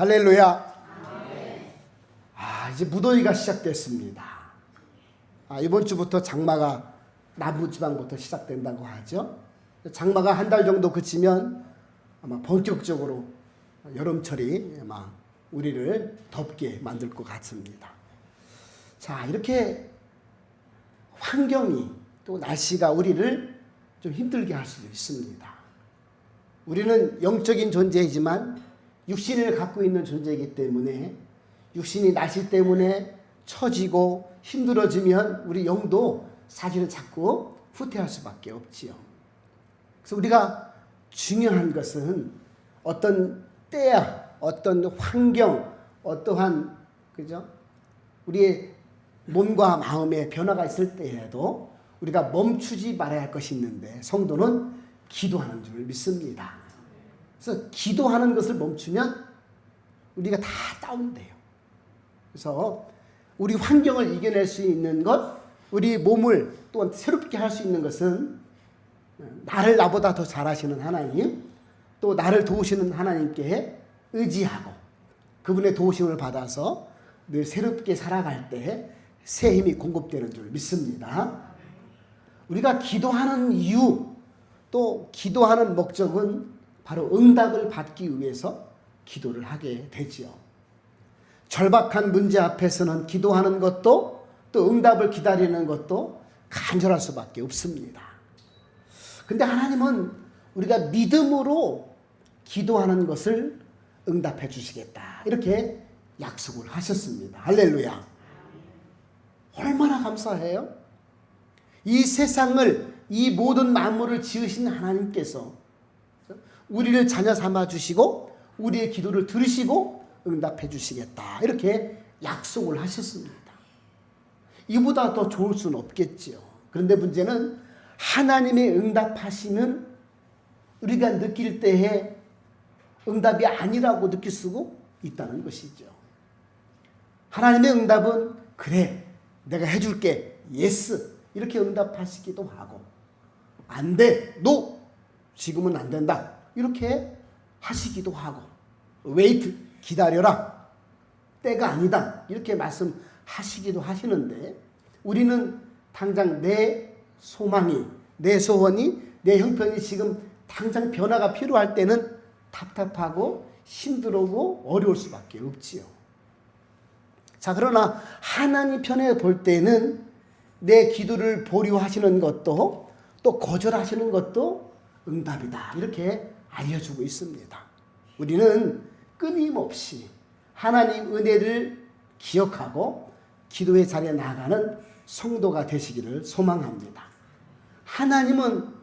할렐루야. 이제 무더위가 시작됐습니다. 이번 주부터 장마가 남부지방부터 시작된다고 하죠. 장마가 한 달 정도 그치면 아마 본격적으로 여름철이 아마 우리를 덥게 만들 것 같습니다. 자, 이렇게 환경이 또 날씨가 우리를 좀 힘들게 할 수도 있습니다. 우리는 영적인 존재이지만 육신을 갖고 있는 존재이기 때문에 육신이 날씨 때문에 처지고 힘들어지면 우리 영도 사실은 자꾸 후퇴할 수밖에 없지요. 그래서 우리가 중요한 것은 어떤 때야, 어떤 환경, 어떠한 그죠? 우리의 몸과 마음의 변화가 있을 때에도 우리가 멈추지 말아야 할 것이 있는데 성도는 기도하는 줄 믿습니다. 그래서 기도하는 것을 멈추면 우리가 다 다운돼요. 그래서 우리 환경을 이겨낼 수 있는 것, 우리 몸을 또 새롭게 할 수 있는 것은 나를 나보다 더 잘하시는 하나님, 또 나를 도우시는 하나님께 의지하고 그분의 도우심을 받아서 늘 새롭게 살아갈 때 새 힘이 공급되는 줄 믿습니다. 우리가 기도하는 이유, 또 기도하는 목적은 바로 응답을 받기 위해서 기도를 하게 되지요. 절박한 문제 앞에서는 기도하는 것도 또 응답을 기다리는 것도 간절할 수밖에 없습니다. 근데 하나님은 우리가 믿음으로 기도하는 것을 응답해 주시겠다, 이렇게 약속을 하셨습니다. 할렐루야. 얼마나 감사해요. 이 세상을, 이 모든 만물을 지으신 하나님께서 우리를 자녀 삼아 주시고 우리의 기도를 들으시고 응답해 주시겠다, 이렇게 약속을 하셨습니다. 이보다 더 좋을 수는 없겠지요. 그런데 문제는 하나님의 응답하시는 우리가 느낄 때에 응답이 아니라고 느낄 수도 있다는 것이죠. 하나님의 응답은 그래, 내가 해줄게, 예스, 이렇게 응답하시기도 하고, 안 돼, 노, 지금은 안 된다, 이렇게 하시기도 하고, 웨이트, 기다려라, 때가 아니다, 이렇게 말씀하시기도 하시는데, 우리는 당장 내 소망이, 내 소원이, 내 형편이 지금 당장 변화가 필요할 때는 답답하고 힘들고 어려울 수밖에 없지요. 자, 그러나 하나님 편에 볼 때는 내 기도를 보류하시는 것도 또 거절하시는 것도 응답이다, 이렇게 알려주고 있습니다. 우리는 끊임없이 하나님 은혜를 기억하고 기도의 자리에 나가는 성도가 되시기를 소망합니다. 하나님은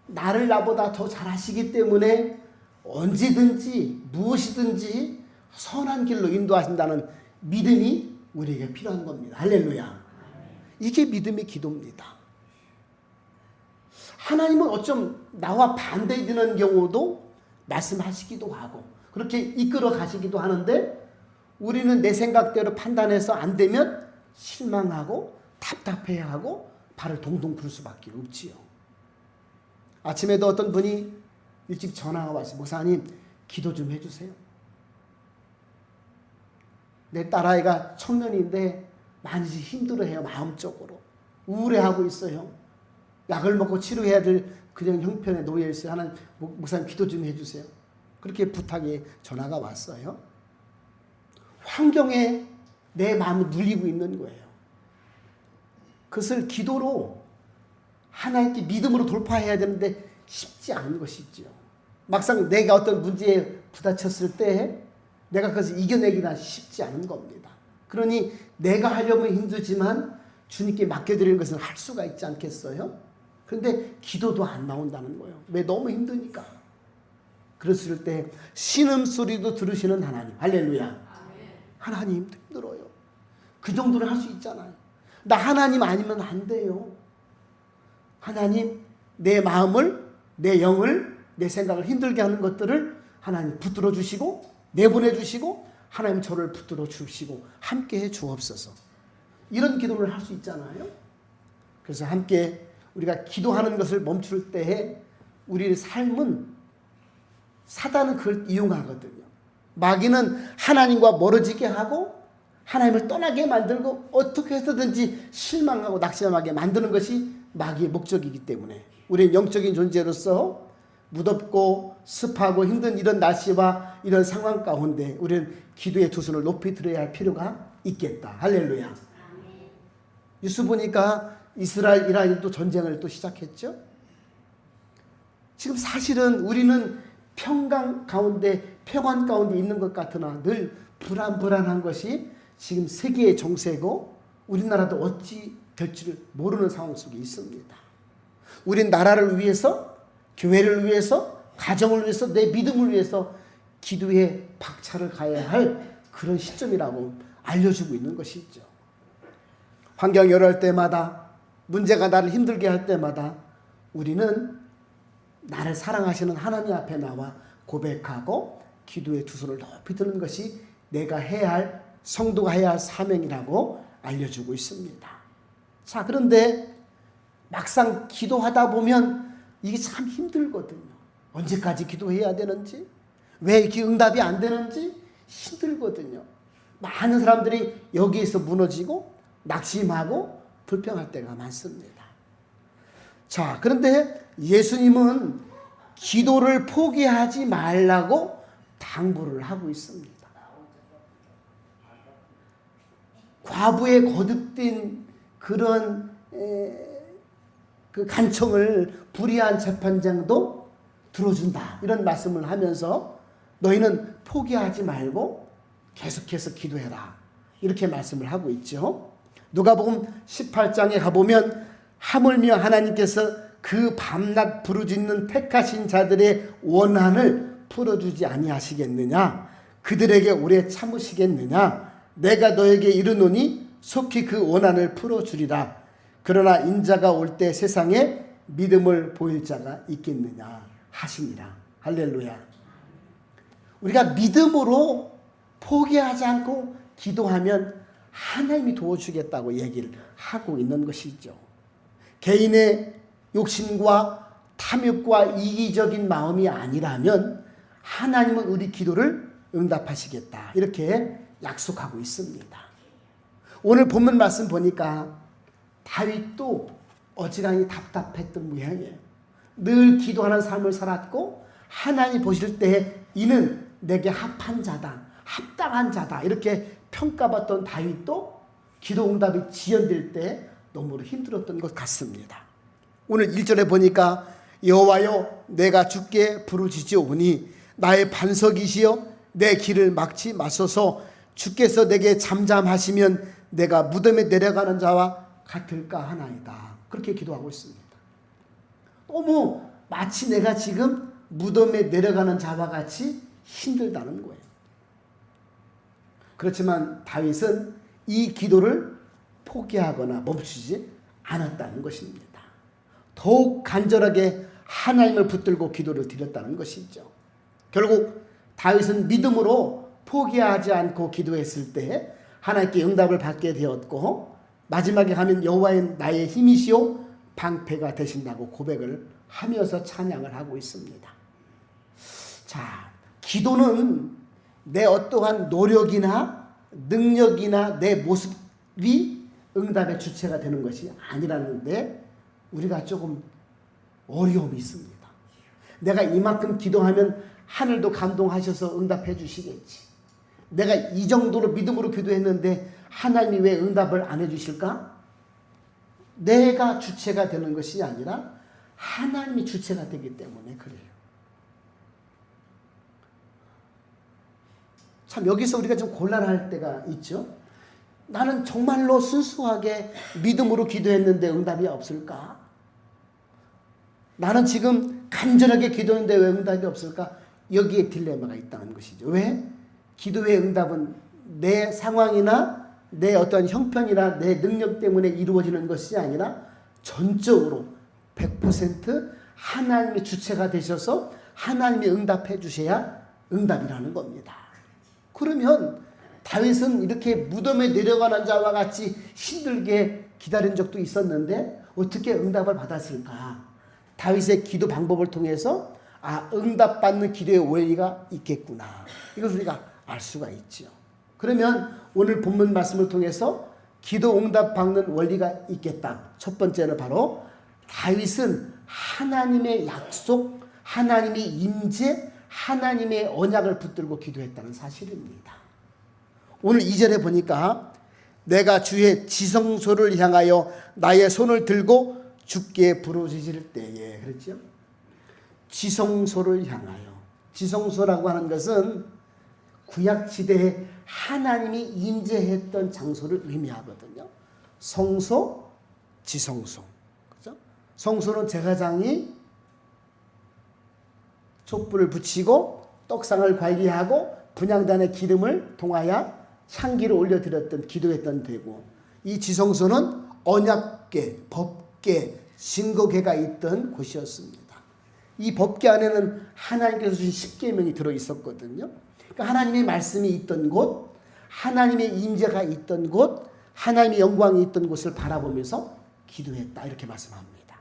나를 나보다 더 잘하시기 때문에 언제든지 무엇이든지 선한 길로 인도하신다는 믿음이 우리에게 필요한 겁니다. 할렐루야. 이게 믿음의 기도입니다. 하나님은 어쩜 나와 반대되는 경우도 말씀하시기도 하고 그렇게 이끌어 가시기도 하는데, 우리는 내 생각대로 판단해서 안 되면 실망하고 답답해하고 발을 동동 풀 수밖에 없지요. 아침에도 어떤 분이 일찍 전화가 와서, 목사님 기도 좀 해주세요. 내 딸아이가 청년인데 많이 힘들어해요. 마음적으로 우울해하고 있어요. 약을 먹고 치료해야 될 그냥 형편에 놓여 있어요. 하나님, 목사님 기도 좀 해주세요. 그렇게 부탁이 전화가 왔어요. 환경에 내 마음이 눌리고 있는 거예요. 그것을 기도로 하나님께 믿음으로 돌파해야 되는데 쉽지 않은 것이지요. 막상 내가 어떤 문제에 부딪혔을 때 내가 그것을 이겨내기가 쉽지 않은 겁니다. 그러니 내가 하려면 힘들지만 주님께 맡겨드리는 것은 할 수가 있지 않겠어요? 그런데 기도도 안 나온다는 거예요. 왜? 너무 힘드니까. 그랬을 때 신음소리도 들으시는 하나님, 할렐루야. 하나님 힘들어요. 그 정도는 할 수 있잖아요. 나 하나님 아니면 안 돼요. 하나님, 내 마음을, 내 영을, 내 생각을 힘들게 하는 것들을 하나님 붙들어 주시고 내보내 주시고 하나님 저를 붙들어 주시고 함께 해 주옵소서. 이런 기도를 할 수 있잖아요. 그래서 함께 우리가 기도하는 것을 멈출 때에 우리의 삶은, 사단은 그걸 이용하거든요. 마귀는 하나님과 멀어지게 하고 하나님을 떠나게 만들고 어떻게 해서든지 실망하고 낙심하게 만드는 것이 마귀의 목적이기 때문에 우리는 영적인 존재로서 무덥고 습하고 힘든 이런 날씨와 이런 상황 가운데 우리는 기도의 두 손을 높이 들어야 할 필요가 있겠다. 할렐루야. 뉴스 보니까 이스라엘 이란이 또 전쟁을 또 시작했죠. 지금 사실은 우리는 평강 가운데 평안 가운데 있는 것 같으나 늘 불안한 것이 지금 세계의 정세고 우리나라도 어찌 될지를 모르는 상황 속에 있습니다. 우린 나라를 위해서, 교회를 위해서, 가정을 위해서, 내 믿음을 위해서 기도에 박차를 가해야 할 그런 시점이라고 알려주고 있는 것이죠. 환경이 어려울 때마다, 문제가 나를 힘들게 할 때마다 우리는 나를 사랑하시는 하나님 앞에 나와 고백하고 기도의 두 손을 높이 드는 것이 내가 해야 할, 성도가 해야 할 사명이라고 알려주고 있습니다. 자, 그런데 막상 기도하다 보면 이게 참 힘들거든요. 언제까지 기도해야 되는지, 왜 이렇게 응답이 안 되는지 힘들거든요. 많은 사람들이 여기에서 무너지고 낙심하고 불평할 때가 많습니다. 자, 그런데 예수님은 기도를 포기하지 말라고 당부를 하고 있습니다. 과부의 거듭된 그런 그 간청을 불의한 재판장도 들어준다. 이런 말씀을 하면서 너희는 포기하지 말고 계속해서 기도해라. 이렇게 말씀을 하고 있죠. 누가복음 18장에 가보면 하물며 하나님께서 그 밤낮 부르짖는 택하신 자들의 원한을 풀어주지 아니하시겠느냐? 그들에게 오래 참으시겠느냐? 내가 너에게 이르노니 속히 그 원한을 풀어주리라. 그러나 인자가 올 때 세상에 믿음을 보일 자가 있겠느냐 하시니라. 할렐루야. 우리가 믿음으로 포기하지 않고 기도하면 하나님이 도와주겠다고 얘기를 하고 있는 것이죠. 개인의 욕심과 탐욕과 이기적인 마음이 아니라면 하나님은 우리 기도를 응답하시겠다. 이렇게 약속하고 있습니다. 오늘 본문 말씀 보니까 다윗도 어지간히 답답했던 모양이에요. 늘 기도하는 삶을 살았고 하나님 보실 때 이는 내게 합한 자다, 합당한 자다 이렇게 평가받던 다윗도 기도 응답이 지연될 때 너무 힘들었던 것 같습니다. 오늘 1절에 보니까 여호와여 내가 주께 부르짖으오니 나의 반석이시여 내 길을 막지 마소서. 주께서 내게 잠잠하시면 내가 무덤에 내려가는 자와 같을까 하나이다. 그렇게 기도하고 있습니다. 너무 마치 내가 지금 무덤에 내려가는 자와 같이 힘들다는 거예요. 그렇지만 다윗은 이 기도를 포기하거나 멈추지 않았다는 것입니다. 더욱 간절하게 하나님을 붙들고 기도를 드렸다는 것이죠. 결국 다윗은 믿음으로 포기하지 않고 기도했을 때 하나님께 응답을 받게 되었고 마지막에 가면 여호와의 나의 힘이시오 방패가 되신다고 고백을 하면서 찬양을 하고 있습니다. 자, 기도는 내 어떠한 노력이나 능력이나 내 모습이 응답의 주체가 되는 것이 아니라는데 우리가 조금 어려움이 있습니다. 내가 이만큼 기도하면 하늘도 감동하셔서 응답해 주시겠지. 내가 이 정도로 믿음으로 기도했는데 하나님이 왜 응답을 안 해주실까? 내가 주체가 되는 것이 아니라 하나님이 주체가 되기 때문에 그래요. 참 여기서 우리가 좀 곤란할 때가 있죠. 나는 정말로 순수하게 믿음으로 기도했는데 응답이 없을까? 나는 지금 간절하게 기도했는데 왜 응답이 없을까? 여기에 딜레마가 있다는 것이죠. 왜? 기도의 응답은 내 상황이나 내 어떤 형편이나 내 능력 때문에 이루어지는 것이 아니라 전적으로 100% 하나님의 주체가 되셔서 하나님이 응답해 주셔야 응답이라는 겁니다. 그러면 다윗은 이렇게 무덤에 내려가는 자와 같이 힘들게 기다린 적도 있었는데 어떻게 응답을 받았을까? 다윗의 기도 방법을 통해서 응답받는 기도의 원리가 있겠구나. 이것을 우리가 알 수가 있죠. 그러면 오늘 본문 말씀을 통해서 기도 응답 받는 원리가 있겠다. 첫 번째는 바로 다윗은 하나님의 약속, 하나님의 임재, 하나님의 언약을 붙들고 기도했다는 사실입니다. 오늘 2절에 보니까 내가 주의 지성소를 향하여 나의 손을 들고 주께 부르짖을 때에, 그렇죠? 지성소를 향하여. 지성소라고 하는 것은 구약시대에 하나님이 임재했던 장소를 의미하거든요. 성소, 지성소. 그죠? 성소는 제사장이 촛불을 붙이고 떡상을 관리하고 분향단의 기름을 통하여 향기를 올려드렸던, 기도했던 데고, 이 지성소는 언약궤, 법궤, 증거궤가 있던 곳이었습니다. 이 법궤 안에는 하나님께서 주신 십계명이 들어있었거든요. 그러니까 하나님의 말씀이 있던 곳, 하나님의 임재가 있던 곳, 하나님의 영광이 있던 곳을 바라보면서 기도했다, 이렇게 말씀합니다.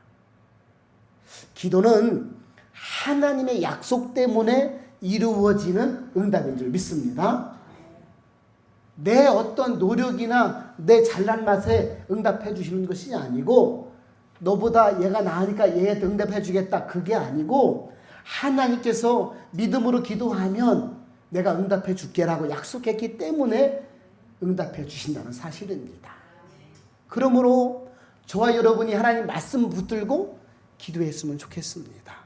기도는 하나님의 약속 때문에 이루어지는 응답인 줄 믿습니다. 내 어떤 노력이나 내 잘난 맛에 응답해 주시는 것이 아니고, 너보다 얘가 나으니까 얘한테 응답해 주겠다, 그게 아니고, 하나님께서 믿음으로 기도하면 내가 응답해 줄게라고 약속했기 때문에 응답해 주신다는 사실입니다. 그러므로 저와 여러분이 하나님 말씀 붙들고 기도했으면 좋겠습니다.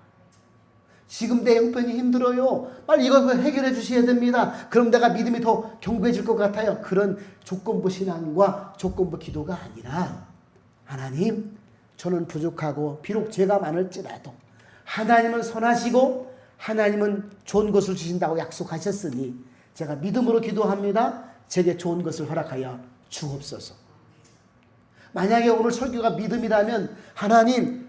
지금 내 형편이 힘들어요. 빨리 이걸 해결해 주셔야 됩니다. 그럼 내가 믿음이 더 견고해질 것 같아요. 그런 조건부 신앙과 조건부 기도가 아니라, 하나님, 저는 부족하고 비록 죄가 많을지라도 하나님은 선하시고 하나님은 좋은 것을 주신다고 약속하셨으니 제가 믿음으로 기도합니다. 제게 좋은 것을 허락하여 주옵소서. 만약에 오늘 설교가 믿음이라면, 하나님,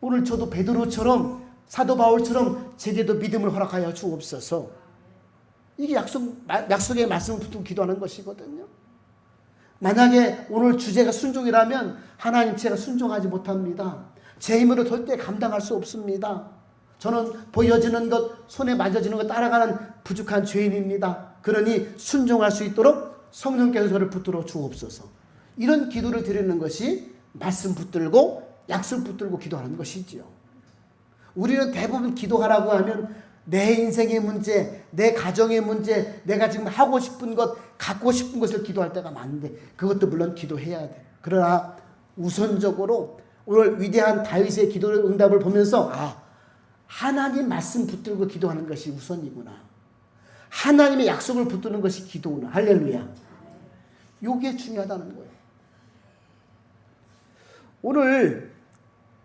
오늘 저도 베드로처럼, 사도 바울처럼 제게도 믿음을 허락하여 주옵소서. 이게 약속의 말씀을 붙들고 기도하는 것이거든요. 만약에 오늘 주제가 순종이라면, 하나님, 제가 순종하지 못합니다. 제 힘으로 절대 감당할 수 없습니다. 저는 보여지는 것, 손에 만져지는 것 따라가는 부족한 죄인입니다. 그러니 순종할 수 있도록 성령께서 저를 붙들어 주옵소서. 이런 기도를 드리는 것이 말씀 붙들고 약속 붙들고 기도하는 것이지요. 우리는 대부분 기도하라고 하면 내 인생의 문제, 내 가정의 문제, 내가 지금 하고 싶은 것, 갖고 싶은 것을 기도할 때가 많은데, 그것도 물론 기도해야 돼. 그러나 우선적으로 오늘 위대한 다윗의 기도의 응답을 보면서, 하나님 말씀 붙들고 기도하는 것이 우선이구나. 하나님의 약속을 붙드는 것이 기도구나. 할렐루야. 이게 중요하다는 거예요. 오늘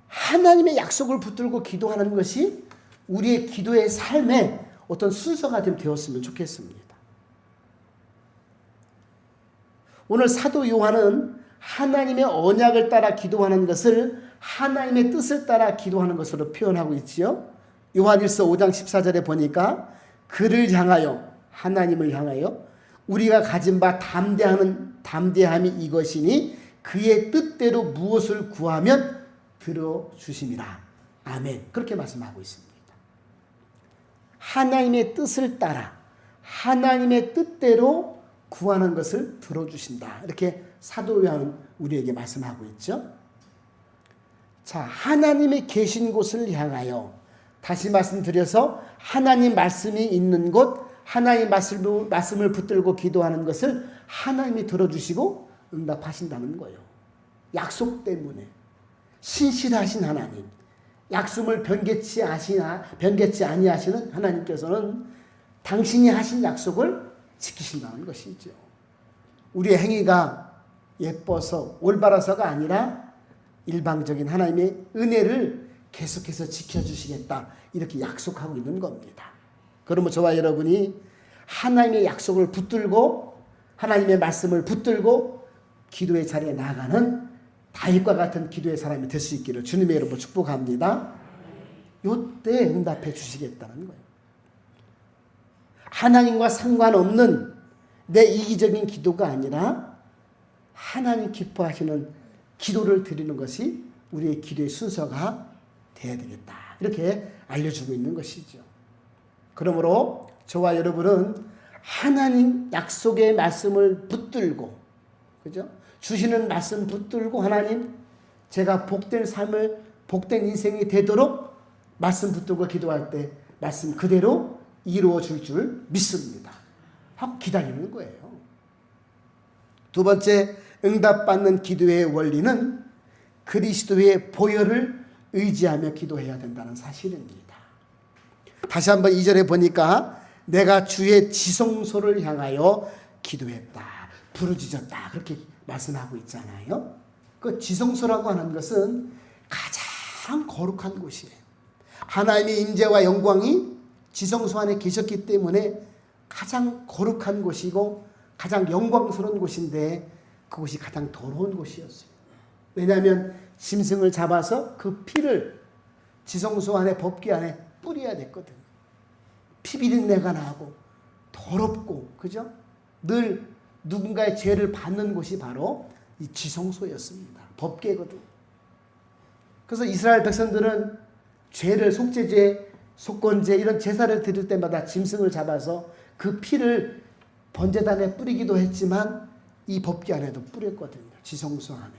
하나님의 약속을 붙들고 기도하는 것이 우리의 기도의 삶의 어떤 순서가 좀 되었으면 좋겠습니다. 오늘 사도 요한은 하나님의 언약을 따라 기도하는 것을 하나님의 뜻을 따라 기도하는 것으로 표현하고 있지요. 요한일서 5장 14절에 보니까 그를 향하여, 하나님을 향하여 우리가 가진 바 담대함이 이것이니 그의 뜻대로 무엇을 구하면 들어주심이라. 아멘. 그렇게 말씀하고 있습니다. 하나님의 뜻을 따라 하나님의 뜻대로 구하는 것을 들어주신다. 이렇게 사도 요한은 우리에게 말씀하고 있죠. 자, 하나님의 계신 곳을 향하여, 다시 말씀드려서 하나님 말씀이 있는 곳, 하나님 말씀을 붙들고 기도하는 것을 하나님이 들어주시고 응답하신다는 거예요. 약속 때문에. 신실하신 하나님, 약속을 변개치 아니하시는 하나님께서는 당신이 하신 약속을 지키신다는 것이죠. 우리의 행위가 예뻐서 올바라서가 아니라 일방적인 하나님의 은혜를 계속해서 지켜주시겠다, 이렇게 약속하고 있는 겁니다. 그러면 저와 여러분이 하나님의 약속을 붙들고 하나님의 말씀을 붙들고 기도의 자리에 나가는 다윗과 같은 기도의 사람이 될 수 있기를 주님의 이름으로 축복합니다. 이때 응답해 주시겠다는 거예요. 하나님과 상관없는 내 이기적인 기도가 아니라 하나님 기뻐하시는 기도를 드리는 것이 우리의 기도의 순서가 되어야 되겠다. 이렇게 알려주고 있는 것이죠. 그러므로 저와 여러분은 하나님 약속의 말씀을 붙들고, 그죠? 주시는 말씀 붙들고, 하나님 제가 복된 삶을, 복된 인생이 되도록 말씀 붙들고 기도할 때 말씀 그대로 이루어 줄 믿습니다 하고 기다리는 거예요. 두 번째, 응답받는 기도의 원리는 그리스도의 보혈을 의지하며 기도해야 된다는 사실입니다. 다시 한번 2절에 보니까 내가 주의 지성소를 향하여 기도했다, 부르짖었다, 그렇게 말씀하고 있잖아요. 그 지성소라고 하는 것은 가장 거룩한 곳이에요. 하나님의 임재와 영광이 지성소 안에 계셨기 때문에 가장 거룩한 곳이고 가장 영광스러운 곳인데 그곳이 가장 더러운 곳이었어요. 왜냐하면 짐승을 잡아서 그 피를 지성소 안에, 법궤 안에 뿌려야 됐거든요. 피 비린내가 나고 더럽고, 그죠? 늘 누군가의 죄를 받는 곳이 바로 이 지성소였습니다. 법궤거든. 그래서 이스라엘 백성들은 죄를, 속죄죄, 속건죄 이런 제사를 드릴 때마다 짐승을 잡아서 그 피를 번제단에 뿌리기도 했지만 이 법궤 안에도 뿌렸거든요. 지성소 안에.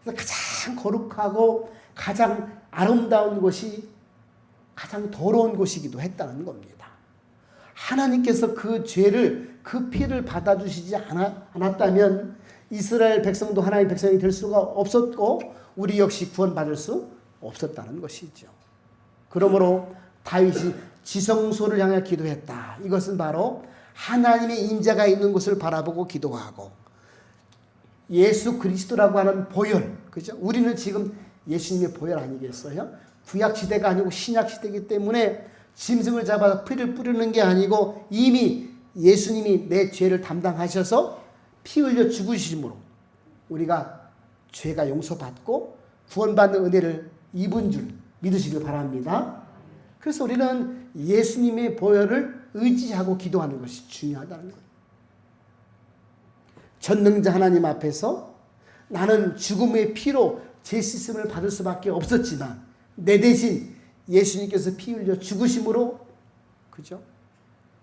그래서 가장 거룩하고 가장 아름다운 곳이 가장 더러운 곳이기도 했다는 겁니다. 하나님께서 그 죄를, 그 피를 받아주시지 않았다면 이스라엘 백성도 하나님의 백성이 될 수가 없었고 우리 역시 구원받을 수 없었다는 것이죠. 그러므로 다윗이 지성소를 향해 기도했다. 이것은 바로 하나님의 임재가 있는 곳을 바라보고 기도하고 예수 그리스도라고 하는 보혈, 그죠? 우리는 지금 예수님의 보혈 아니겠어요? 구약 시대가 아니고 신약 시대이기 때문에 짐승을 잡아서 피를 뿌리는 게 아니고 이미 예수님이 내 죄를 담당하셔서 피 흘려 죽으심으로 우리가 죄가 용서받고 구원받는 은혜를 입은 줄 믿으시길 바랍니다. 그래서 우리는 예수님의 보혈을 의지하고 기도하는 것이 중요하다는 거예요. 전능자 하나님 앞에서 나는 죽음의 피로 죄 씻음을 받을 수밖에 없었지만 내 대신 예수님께서 피 흘려 죽으심으로, 그죠?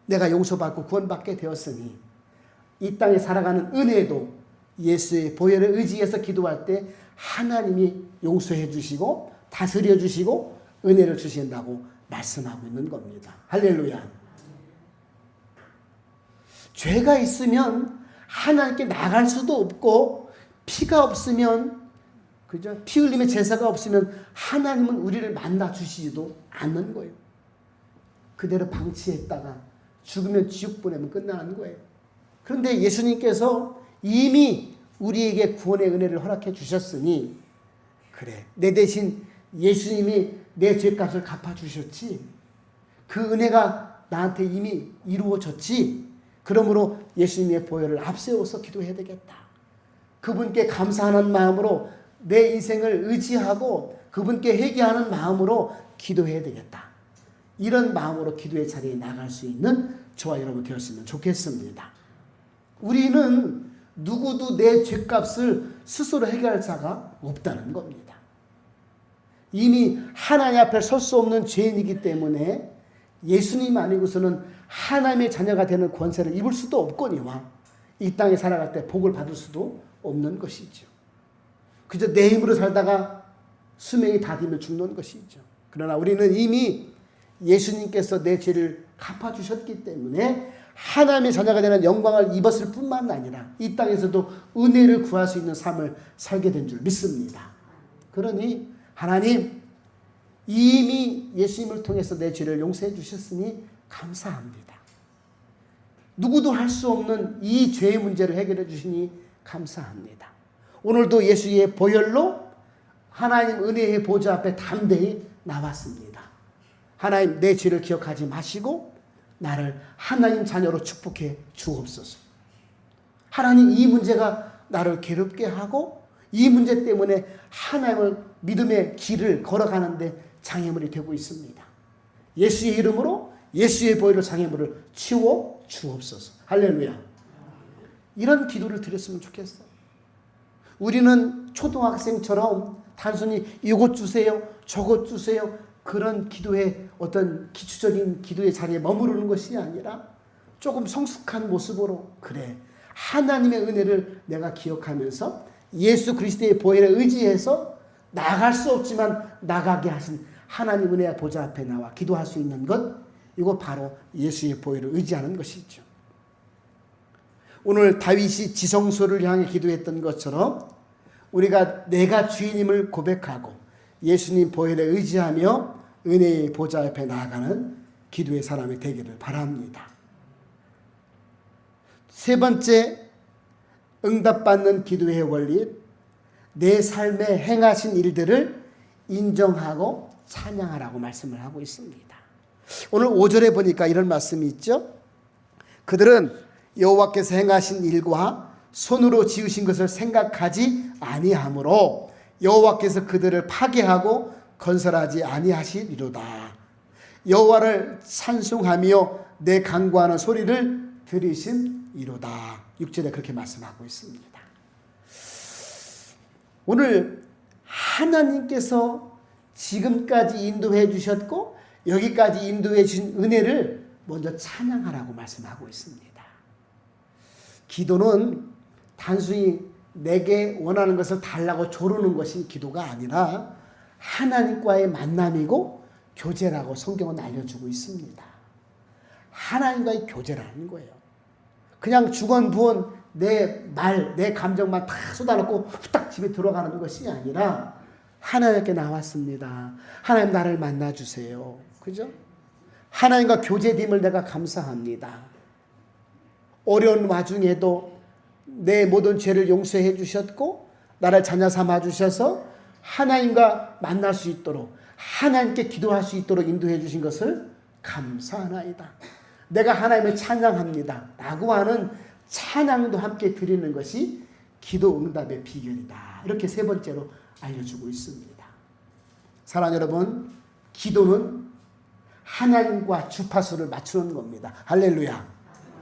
내가 용서받고 구원받게 되었으니 이 땅에 살아가는 은혜도 예수의 보혈을 의지해서 기도할 때 하나님이 용서해 주시고 다스려 주시고 은혜를 주신다고 말씀하고 있는 겁니다. 할렐루야. 죄가 있으면 하나님께 나갈 수도 없고 피가 없으면, 그죠? 피 흘림의 제사가 없으면 하나님은 우리를 만나 주시지도 않는 거예요. 그대로 방치했다가 죽으면 지옥 보내면 끝나는 거예요. 그런데 예수님께서 이미 우리에게 구원의 은혜를 허락해 주셨으니 그래, 내 대신 예수님이 내 죄값을 갚아주셨지. 그 은혜가 나한테 이미 이루어졌지. 그러므로 예수님의 보혈을 앞세워서 기도해야 되겠다. 그분께 감사하는 마음으로 내 인생을 의지하고 그분께 회개하는 마음으로 기도해야 되겠다. 이런 마음으로 기도의 자리에 나갈 수 있는 저와 여러분 되었으면 좋겠습니다. 우리는 누구도 내 죄값을 스스로 해결할 자가 없다는 겁니다. 이미 하나님 앞에 설 수 없는 죄인이기 때문에 예수님 아니고서는 하나님의 자녀가 되는 권세를 입을 수도 없거니와 이 땅에 살아갈 때 복을 받을 수도 없는 것이죠. 그저 내 힘으로 살다가 수명이 다 되면 죽는 것이죠. 그러나 우리는 이미 예수님께서 내 죄를 갚아주셨기 때문에 하나님의 자녀가 되는 영광을 입었을 뿐만 아니라 이 땅에서도 은혜를 구할 수 있는 삶을 살게 된 줄 믿습니다. 그러니 하나님 이미 예수님을 통해서 내 죄를 용서해 주셨으니 감사합니다. 누구도 할 수 없는 이 죄의 문제를 해결해 주시니 감사합니다. 오늘도 예수의 보혈로 하나님 은혜의 보좌 앞에 담대히 나왔습니다. 하나님 내 죄를 기억하지 마시고 나를 하나님 자녀로 축복해 주옵소서. 하나님 이 문제가 나를 괴롭게 하고 이 문제 때문에 하나님을 믿음의 길을 걸어가는데 장애물이 되고 있습니다. 예수의 이름으로 예수의 보혈로 장애물을 치워 주옵소서. 할렐루야. 이런 기도를 드렸으면 좋겠어요. 우리는 초등학생처럼 단순히 이것 주세요, 저것 주세요, 그런 기도의 어떤 기초적인 기도의 자리에 머무르는 것이 아니라 조금 성숙한 모습으로 그래 하나님의 은혜를 내가 기억하면서 예수 그리스도의 보혈에 의지해서 나갈 수 없지만 나가게 하신 하나님 은혜의 보좌 앞에 나와 기도할 수 있는 것, 이거 바로 예수의 보혈을 의지하는 것이죠. 오늘 다윗이 지성소를 향해 기도했던 것처럼 우리가 내가 주인임을 고백하고 예수님 보혈에 의지하며 은혜의 보좌 앞에 나아가는 기도의 사람이 되기를 바랍니다. 세 번째, 응답받는 기도의 원리, 내 삶에 행하신 일들을 인정하고 찬양하라고 말씀을 하고 있습니다. 오늘 5절에 보니까 이런 말씀이 있죠. 그들은 여호와께서 행하신 일과 손으로 지으신 것을 생각하지 아니하므로 여호와께서 그들을 파괴하고 건설하지 아니하시리로다. 여호와를 찬송하며 내 간구하는 소리를 들으심이로다. 6절에 그렇게 말씀하고 있습니다. 오늘 하나님께서 지금까지 인도해 주셨고 여기까지 인도해 주신 은혜를 먼저 찬양하라고 말씀하고 있습니다. 기도는 단순히 내게 원하는 것을 달라고 조르는 것이 기도가 아니라 하나님과의 만남이고 교제라고 성경은 알려주고 있습니다. 하나님과의 교제라는 거예요. 그냥 주건부원 내 말, 내 감정만 다 쏟아놓고 후딱 집에 들어가는 것이 아니라 하나님께 나왔습니다. 하나님 나를 만나주세요. 그죠? 하나님과 교제됨을 내가 감사합니다. 어려운 와중에도 내 모든 죄를 용서해 주셨고 나를 자녀 삼아 주셔서 하나님과 만날 수 있도록 하나님께 기도할 수 있도록 인도해 주신 것을 감사하나이다. 내가 하나님을 찬양합니다 라고 하는 찬양도 함께 드리는 것이 기도 응답의 비결이다. 이렇게 세 번째로 알려주고 있습니다. 사랑하는 여러분, 기도는 하나님과 주파수를 맞추는 겁니다. 할렐루야.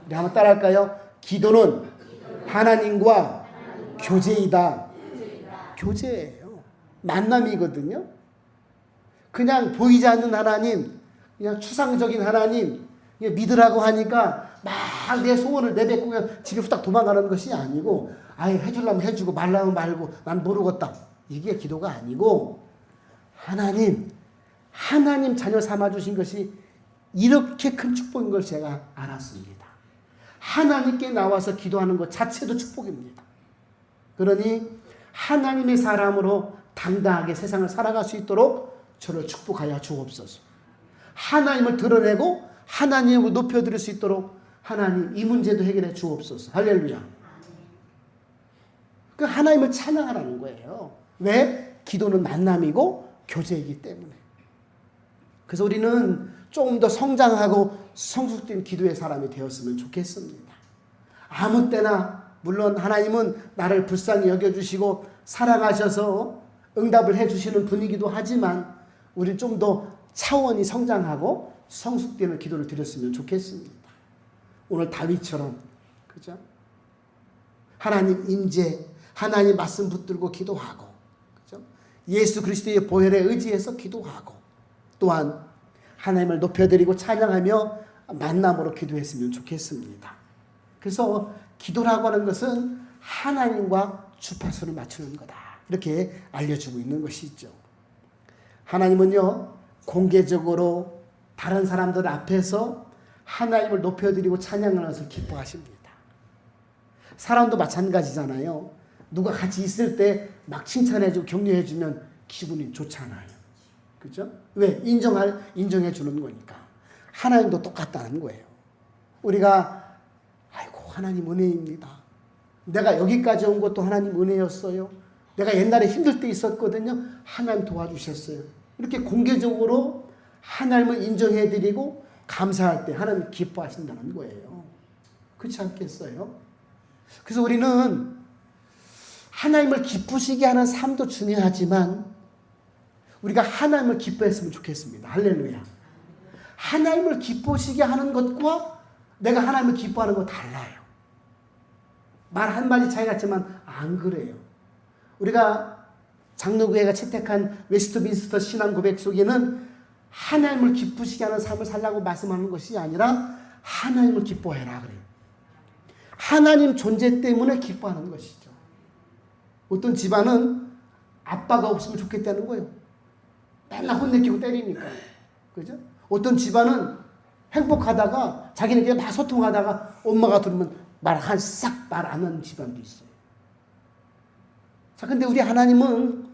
우리 한번 따라할까요? 기도는 하나님과 교제이다. 교제예요. 만남이거든요. 그냥 보이지 않는 하나님, 그냥 추상적인 하나님 믿으라고 하니까 막 내 소원을 내뱉고 그냥 집에 후딱 도망가는 것이 아니고 아예 해주려면 해주고 말라면 말고 난 모르겠다. 이게 기도가 아니고 하나님 자녀 삼아주신 것이 이렇게 큰 축복인 걸 제가 알았습니다. 하나님께 나와서 기도하는 것 자체도 축복입니다. 그러니 하나님의 사람으로 당당하게 세상을 살아갈 수 있도록 저를 축복하여 주옵소서. 하나님을 드러내고 하나님을 높여드릴 수 있도록 하나님 이 문제도 해결해 주옵소서. 할렐루야. 그 하나님을 찬양하라는 거예요. 왜? 기도는 만남이고 교제이기 때문에. 그래서 우리는 조금 더 성장하고 성숙된 기도의 사람이 되었으면 좋겠습니다. 아무 때나 물론 하나님은 나를 불쌍히 여겨주시고 사랑하셔서 응답을 해주시는 분이기도 하지만 우리는 좀 더 차원이 성장하고 성숙되는 기도를 드렸으면 좋겠습니다. 오늘 다윗처럼 그죠? 하나님 임재, 하나님 말씀 붙들고 기도하고 그죠? 예수 그리스도의 보혈에 의지해서 기도하고 또한 하나님을 높여드리고 찬양하며 만남으로 기도했으면 좋겠습니다. 그래서 기도라고 하는 것은 하나님과 주파수를 맞추는 거다. 이렇게 알려주고 있는 것이죠. 하나님은요, 공개적으로 다른 사람들 앞에서 하나님을 높여드리고 찬양하는 것을 기뻐하십니다. 사람도 마찬가지잖아요. 누가 같이 있을 때 막 칭찬해주고 격려해주면 기분이 좋잖아요. 그죠? 왜? 인정해주는 거니까. 하나님도 똑같다는 거예요. 우리가, 아이고, 하나님 은혜입니다. 내가 여기까지 온 것도 하나님 은혜였어요. 내가 옛날에 힘들 때 있었거든요. 하나님 도와주셨어요. 이렇게 공개적으로 하나님을 인정해드리고 감사할 때 하나님 기뻐하신다는 거예요. 그렇지 않겠어요? 그래서 우리는 하나님을 기쁘시게 하는 삶도 중요하지만 우리가 하나님을 기뻐했으면 좋겠습니다. 할렐루야. 하나님을 기쁘시게 하는 것과 내가 하나님을 기뻐하는 거 달라요. 말 한마디 차이 같지만 안 그래요. 우리가 장로교회가 채택한 웨스트민스터 신앙 고백 속에는 하나님을 기쁘시게 하는 삶을 살라고 말씀하는 것이 아니라 하나님을 기뻐해라 그래요. 하나님 존재 때문에 기뻐하는 것이죠. 어떤 집안은 아빠가 없으면 좋겠다는 거예요. 맨날 혼내키고 때리니까. 그죠? 어떤 집안은 행복하다가 자기네끼리 막 소통하다가 엄마가 들으면 싹 말 안 하는 집안도 있어요. 자, 근데 우리 하나님은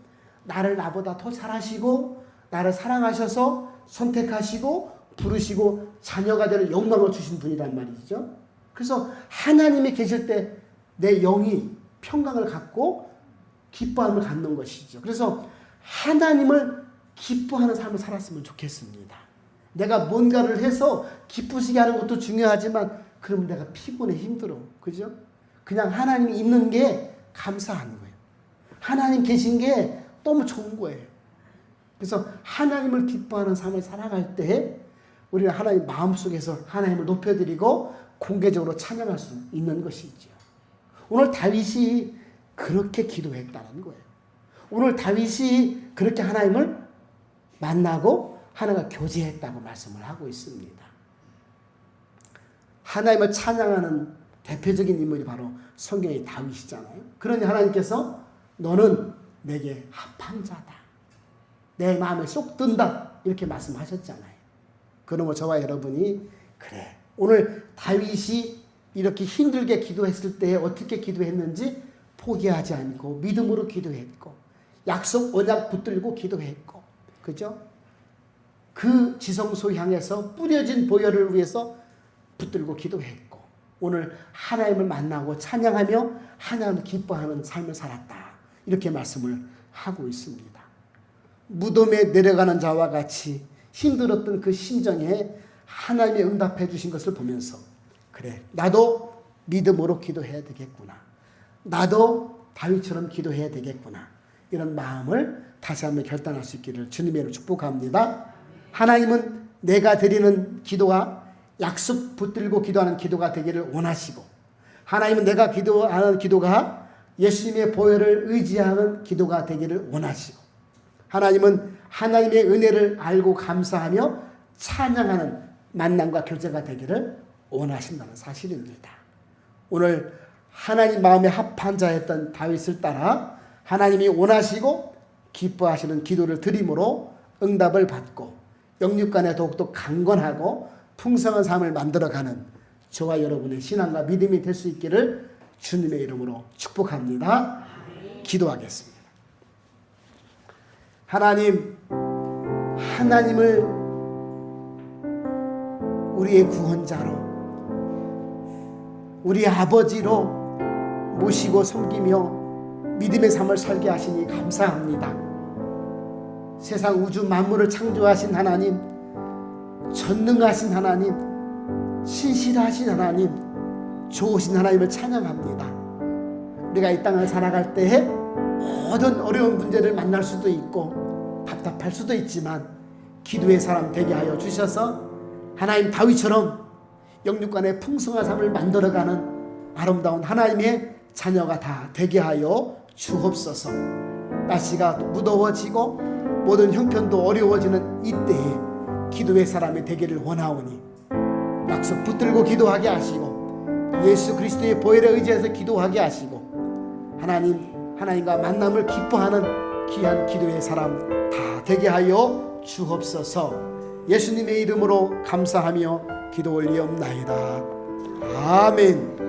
나를 나보다 더 잘하시고 나를 사랑하셔서 선택하시고 부르시고 자녀가 되는 영광을 주신 분이란 말이죠. 그래서 하나님이 계실 때 내 영이 평강을 갖고 기뻐함을 갖는 것이죠. 그래서 하나님을 기뻐하는 삶을 살았으면 좋겠습니다. 내가 뭔가를 해서 기쁘시게 하는 것도 중요하지만 그러면 내가 피곤해 힘들어. 그죠? 그냥 하나님이 있는 게 감사한 거예요. 하나님 계신 게 너무 좋은 거예요. 그래서 하나님을 기뻐하는 삶을 살아갈 때 우리는 하나님 마음속에서 하나님을 높여드리고 공개적으로 찬양할 수 있는 것이죠. 오늘 다윗이 그렇게 기도했다는 거예요. 오늘 다윗이 그렇게 하나님을 만나고 하나님과 교제했다고 말씀을 하고 있습니다. 하나님을 찬양하는 대표적인 인물이 바로 성경의 다윗이잖아요. 그러니 하나님께서 너는 내게 합한 자다. 내 마음에 쏙 든다. 이렇게 말씀하셨잖아요. 그러면 저와 여러분이 그래. 오늘 다윗이 이렇게 힘들게 기도했을 때 어떻게 기도했는지 포기하지 않고 믿음으로 기도했고 약속 언약 붙들고 기도했고 그죠? 그 지성소 향해서 뿌려진 보혈을 위해서 붙들고 기도했고 오늘 하나님을 만나고 찬양하며 하나님을 기뻐하는 삶을 살았다. 이렇게 말씀을 하고 있습니다. 무덤에 내려가는 자와 같이 힘들었던 그 심정에 하나님이 응답해 주신 것을 보면서 그래 나도 믿음으로 기도해야 되겠구나. 나도 다윗처럼 기도해야 되겠구나. 이런 마음을 다시 한번 결단할 수 있기를 주님의 이름으로 축복합니다. 하나님은 내가 드리는 기도가 약속 붙들고 기도하는 기도가 되기를 원하시고 하나님은 내가 기도하는 기도가 예수님의 보혈을 의지하는 기도가 되기를 원하시고 하나님은 하나님의 은혜를 알고 감사하며 찬양하는 만남과 교제가 되기를 원하신다는 사실입니다. 오늘 하나님 마음에 합한 자였던 다윗을 따라 하나님이 원하시고 기뻐하시는 기도를 드림으로 응답을 받고 영육간에 더욱더 강건하고 풍성한 삶을 만들어가는 저와 여러분의 신앙과 믿음이 될 수 있기를 주님의 이름으로 축복합니다. 기도하겠습니다. 하나님을 우리의 구원자로 우리 아버지로 모시고 섬기며 믿음의 삶을 살게 하시니 감사합니다. 세상 우주 만물을 창조하신 하나님, 전능하신 하나님, 신실하신 하나님, 좋으신 하나님을 찬양합니다. 우리가 이 땅을 살아갈 때에 모든 어려운 문제를 만날 수도 있고 답답할 수도 있지만 기도의 사람 되게 하여 주셔서 하나님 다윗처럼 영육간의 풍성한 삶을 만들어가는 아름다운 하나님의 자녀가 다 되게 하여 주옵소서. 날씨가 무더워지고 모든 형편도 어려워지는 이때에 기도의 사람이 되기를 원하오니 약속 붙들고 기도하게 하시고 예수 그리스도의 보혈에 의지해서 기도하게 하시고 하나님과 만남을 기뻐하는 귀한 기도의 사람 다 되게 하여 주옵소서. 예수님의 이름으로 감사하며 기도 올리옵나이다. 아멘.